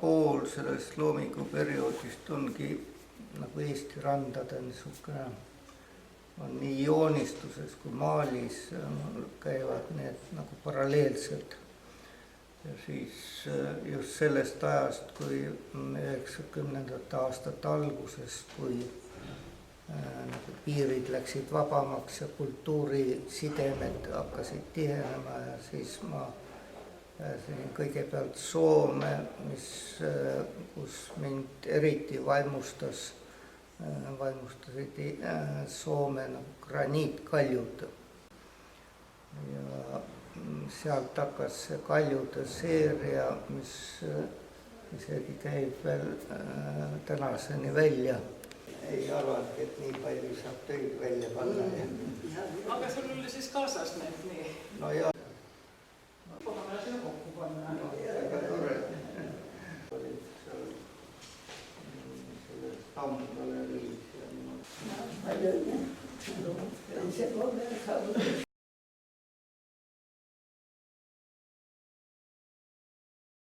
pool sellest loomikuperioodist ongi nagu Eesti randade niisugune, on nii joonistuses kui maalis käivad need nagu paralleelselt. Ja siis just sellest ajast, kui 90. aastate alguses, kui nagu piirid läksid vabamaks ja kultuurisidemed hakkasid tihenema ja siis ma pääsesin kõigepealt Soome, kus mind eriti vaimustasid Soome nagu graniitkaljud. Ja sealt hakkas see kaljude seeria, mis isegi käib veel tänaseni välja. Ei arvanud, et nii palju saab töid välja panna. Aga sul oli siis kaasas need nii? No jah. Kohame sinna kokku panna. No väga tore. Olid seal selles Tammgaleriis ja niimoodi. Palju õnne.